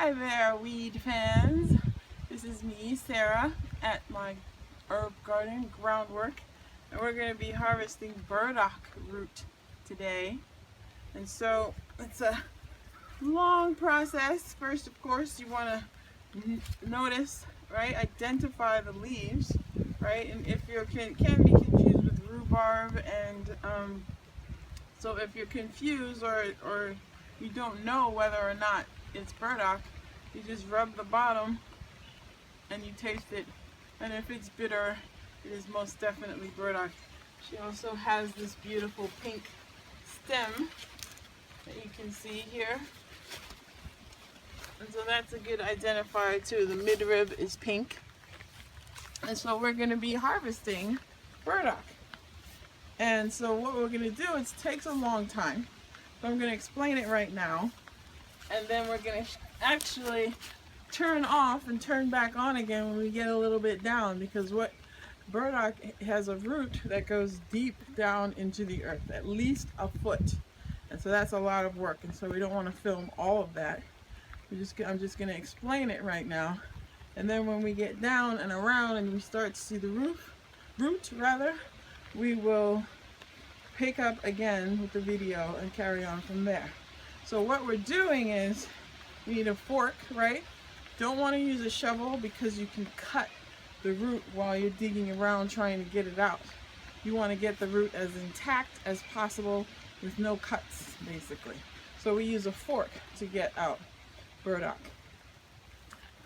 Hi there, weed fans. This is me, Sarah, at my herb garden groundwork, and we're going to be harvesting burdock root today. And so it's a long process. First, of course, you want to notice, right? Identify the leaves, right? And if you can be confused with rhubarb, and so if you're confused or you don't know whether or not it's burdock, you just rub the bottom and you taste it, and if it's bitter, it is most definitely burdock. She also has this beautiful pink stem that you can see here, and so that's a good identifier too. The midrib is pink, and so we're going to be harvesting burdock. And so what we're going to do, it takes a long time, so I'm going to explain it right now, and then we're going to actually turn off and turn back on again when we get a little bit down, because what burdock has a root that goes deep down into the earth, at least a foot, and so that's a lot of work, and so we don't want to film all of that. I'm just going to explain it right now, and then when we get down and around and we start to see the root, we will pick up again with the video and carry on from there. So what we're doing is we need a fork, right? Don't want to use a shovel because you can cut the root while you're digging around trying to get it out. You want to get the root as intact as possible with no cuts, basically. So we use a fork to get out burdock.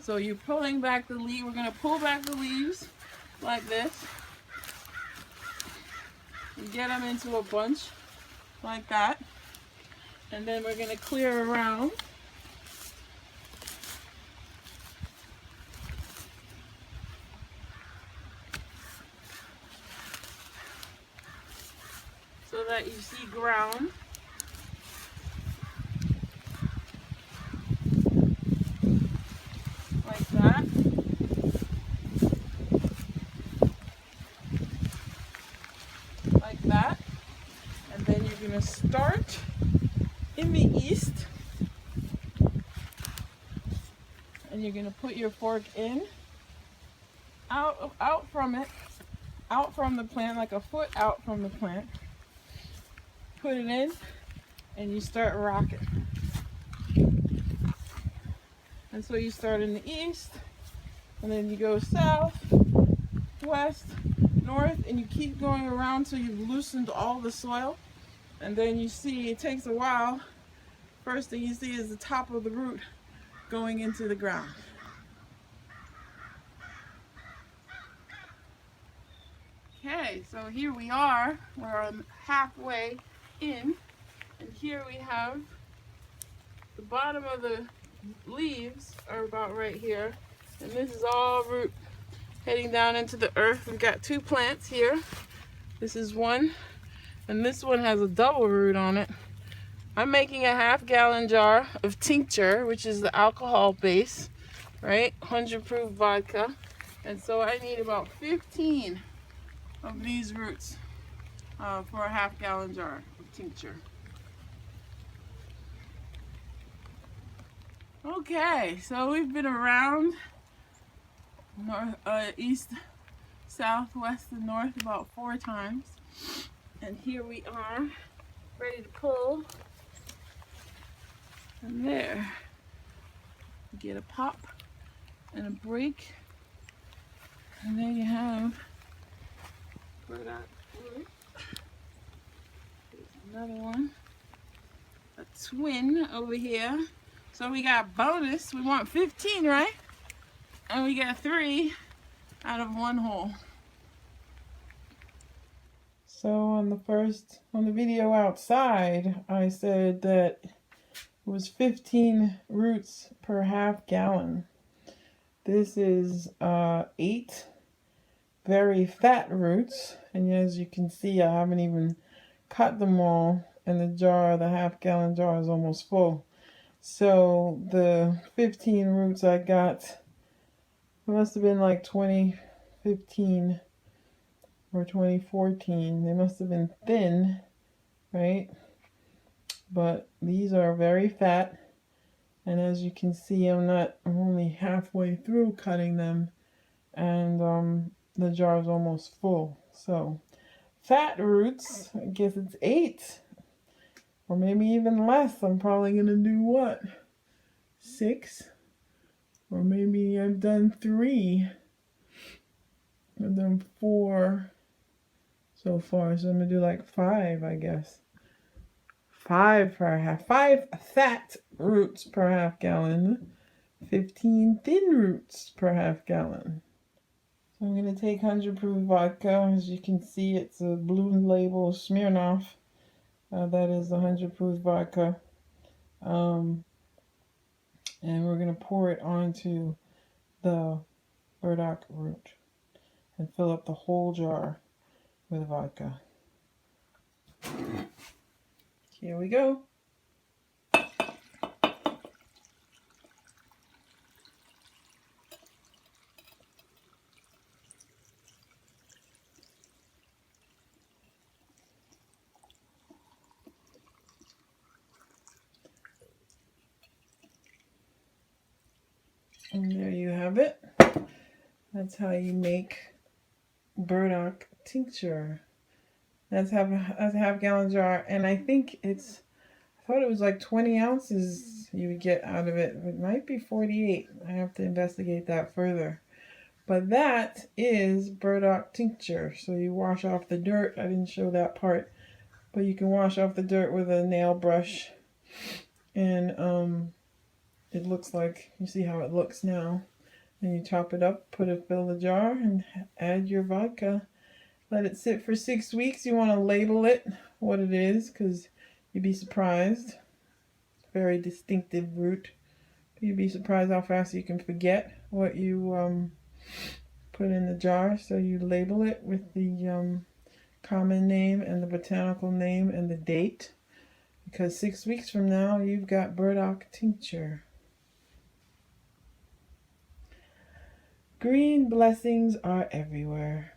So you're pulling back the leaf. We're going to pull back the leaves like this and get them into a bunch like that. And then we're going to clear around. So that you see ground. Like that. Like that. And then you're going to start in the east. And you're going to put your fork in, out from it, out from the plant, like a foot out from the plant. Put it in, and you start rocking. And so you start in the east, and then you go south, west, north, and you keep going around till you've loosened all the soil. And then you see, it takes a while. First thing you see is the top of the root going into the ground. Okay, so here we are. We're halfway in, and here we have the bottom of the leaves are about right here, and this is all root heading down into the earth. We've got two plants here. This is one, and this one has a double root on it. I'm making a 1/2 gallon jar of tincture, which is the alcohol base, right? 100 proof vodka, and so I need about 15 of these roots for a 1/2 gallon jar of tincture. Okay, so we've been around north, east, south, west, and north about 4 times, and here we are, ready to pull. And there, you get a pop and a break, and there you have burdock root. Here's another one, a twin over here. So we got bonus, we want 15, right? And we got 3 out of 1 hole. So on the video outside, I said that it was 15 roots per 1/2 gallon. This is 8 very fat roots, and as you can see, I haven't even cut them all, and the 1/2 gallon jar is almost full. So the 15 roots I got, it must have been like 2015 or 2014. They must have been thin, right? But these are very fat, And as you can see, I'm only halfway through cutting them, and the jar is almost full. So fat roots, I guess it's 8, or maybe even less. I'm probably gonna do what, 6, or maybe I've done 3. I've done 4 so far, so I'm gonna do like 5, I guess. 5 fat roots per half gallon, 15 thin roots per half gallon. So I'm gonna take 100 proof vodka. As you can see, it's a blue label Smirnoff. That is 100 proof vodka. And we're gonna pour it onto the burdock root and fill up the whole jar with vodka. Here we go. And there you have it. That's how you make burdock tincture. That's a half gallon jar, and I think I thought it was like 20 ounces you would get out of it. It might be 48. I have to investigate that further. But that is burdock tincture. So you wash off the dirt. I didn't show that part, but you can wash off the dirt with a nail brush, and it looks like, you see how it looks now. And you top it up, fill the jar, and add your vodka. Let it sit for 6 weeks. You want to label it what it is, because you'd be surprised. Very distinctive root. You'd be surprised how fast you can forget what you put in the jar. So you label it with the common name and the botanical name and the date, because 6 weeks from now you've got burdock tincture. Green blessings are everywhere.